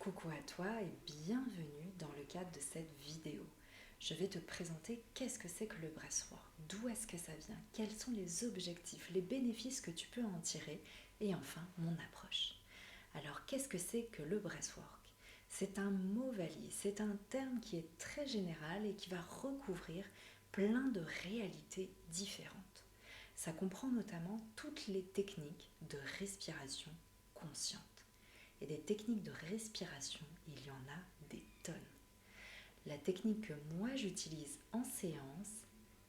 Coucou à toi et bienvenue dans le cadre de cette vidéo. Je vais te présenter qu'est-ce que c'est que le breathwork, d'où est-ce que ça vient, quels sont les objectifs, les bénéfices que tu peux en tirer et enfin mon approche. Alors qu'est-ce que c'est que le breathwork? C'est un mot valise, c'est un terme qui est très général et qui va recouvrir plein de réalités différentes. Ça comprend notamment toutes les techniques de respiration consciente. Et des techniques de respiration, il y en a des tonnes. La technique que moi j'utilise en séance,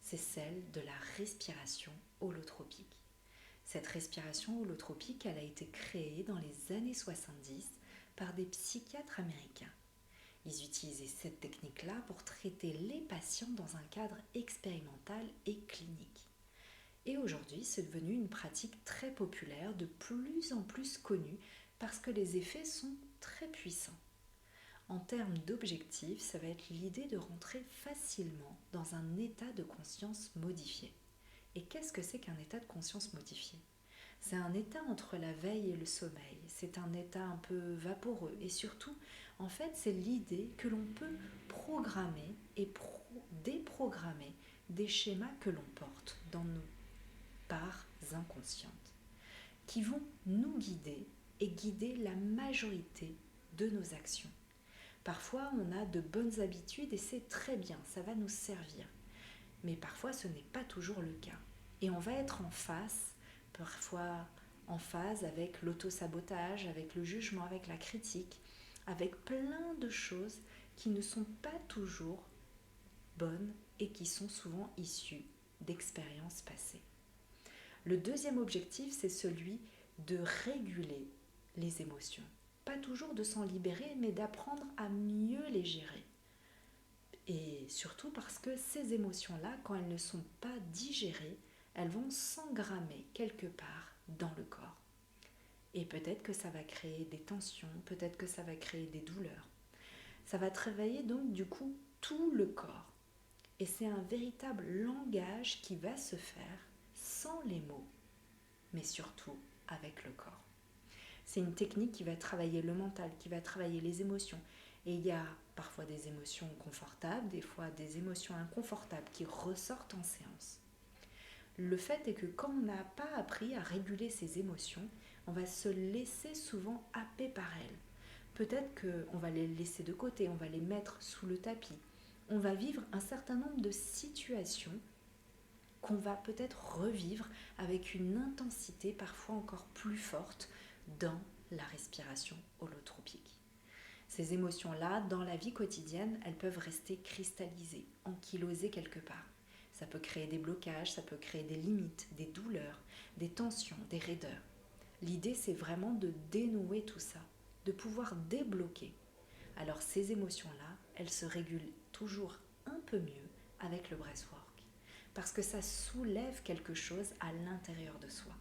c'est celle de la respiration holotropique. Cette respiration holotropique, elle a été créée dans les années 70 par des psychiatres américains. Ils utilisaient cette technique-là pour traiter les patients dans un cadre expérimental et clinique. Et aujourd'hui, c'est devenu une pratique très populaire, de plus en plus connue, parce que les effets sont très puissants. En termes d'objectifs, ça va être l'idée de rentrer facilement dans un état de conscience modifié. Et qu'est-ce que c'est qu'un état de conscience modifié? C'est un état entre la veille et le sommeil, c'est un état un peu vaporeux et surtout, en fait, c'est l'idée que l'on peut programmer et déprogrammer des schémas que l'on porte dans nos parts inconscientes qui vont nous guider et guider la majorité de nos actions. Parfois, on a de bonnes habitudes et c'est très bien, ça va nous servir. Mais parfois, ce n'est pas toujours le cas. Et on va être en face, parfois en phase avec l'auto-sabotage, avec le jugement, avec la critique, avec plein de choses qui ne sont pas toujours bonnes et qui sont souvent issues d'expériences passées. Le deuxième objectif, c'est celui de réguler les émotions. Pas toujours de s'en libérer, mais d'apprendre à mieux les gérer. Et surtout parce que ces émotions-là, quand elles ne sont pas digérées, elles vont s'engrammer quelque part dans le corps. Et peut-être que ça va créer des tensions, peut-être que ça va créer des douleurs. Ça va travailler donc du coup tout le corps. Et c'est un véritable langage qui va se faire sans les mots, mais surtout avec le corps. C'est une technique qui va travailler le mental, qui va travailler les émotions. Et il y a parfois des émotions confortables, des fois des émotions inconfortables qui ressortent en séance. Le fait est que quand on n'a pas appris à réguler ses émotions, on va se laisser souvent happer par elles. Peut-être qu'on va les laisser de côté, on va les mettre sous le tapis. On va vivre un certain nombre de situations qu'on va peut-être revivre avec une intensité parfois encore plus forte dans la respiration holotropique. Ces émotions-là, dans la vie quotidienne, elles peuvent rester cristallisées, ankylosées quelque part. Ça peut créer des blocages, ça peut créer des limites, des douleurs, des tensions, des raideurs. L'idée, c'est vraiment de dénouer tout ça, de pouvoir débloquer. Alors ces émotions-là, elles se régulent toujours un peu mieux avec le breathwork, parce que ça soulève quelque chose à l'intérieur de soi,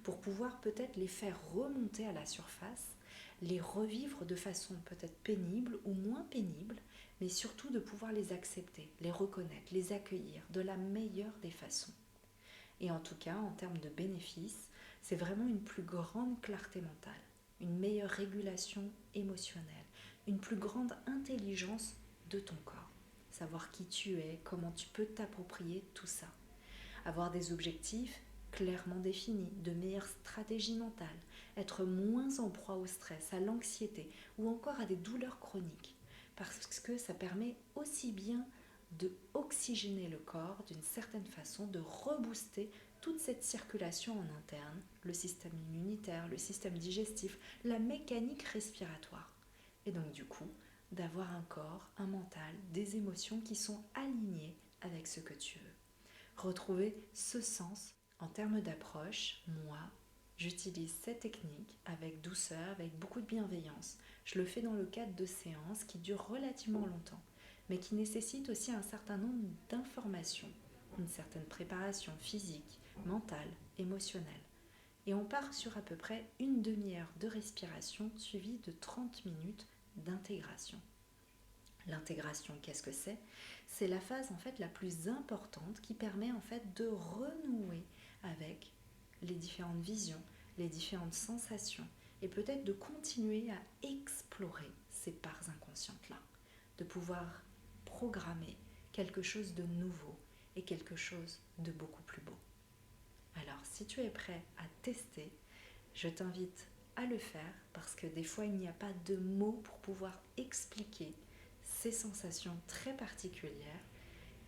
pour pouvoir peut-être les faire remonter à la surface, les revivre de façon peut-être pénible ou moins pénible, mais surtout de pouvoir les accepter, les reconnaître, les accueillir de la meilleure des façons. Et en tout cas, en termes de bénéfices, c'est vraiment une plus grande clarté mentale, une meilleure régulation émotionnelle, une plus grande intelligence de ton corps. Savoir qui tu es, comment tu peux t'approprier tout ça. Avoir des objectifs clairement définis, de meilleures stratégies mentales, être moins en proie au stress, à l'anxiété ou encore à des douleurs chroniques. Parce que ça permet aussi bien de oxygéner le corps d'une certaine façon, de rebooster toute cette circulation en interne, le système immunitaire, le système digestif, la mécanique respiratoire. Et donc du coup, d'avoir un corps, un mental, des émotions qui sont alignées avec ce que tu veux. Retrouver ce sens en termes d'approche, moi, j'utilise cette technique avec douceur, avec beaucoup de bienveillance. Je le fais dans le cadre de séances qui durent relativement longtemps, mais qui nécessitent aussi un certain nombre d'informations, une certaine préparation physique, mentale, émotionnelle. Et on part sur à peu près une demi-heure de respiration suivie de 30 minutes d'intégration. L'intégration, qu'est-ce que c'est? C'est la phase en fait la plus importante qui permet en fait de renouer avec les différentes visions, les différentes sensations et peut-être de continuer à explorer pouvoir programmer quelque chose de nouveau et quelque chose de beaucoup plus beau. Alors, si tu es prêt à tester, je t'invite à le faire parce que des fois, il n'y a pas de mots pour pouvoir expliquer ces sensations très particulières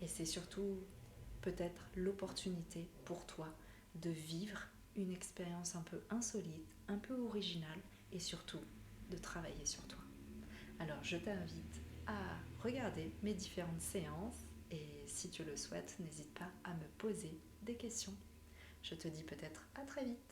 et c'est surtout peut-être l'opportunité pour toi de vivre une expérience un peu insolite, un peu originale et surtout de travailler sur toi. Alors je t'invite à regarder mes différentes séances et si tu le souhaites, n'hésite pas à me poser des questions. Je te dis peut-être à très vite.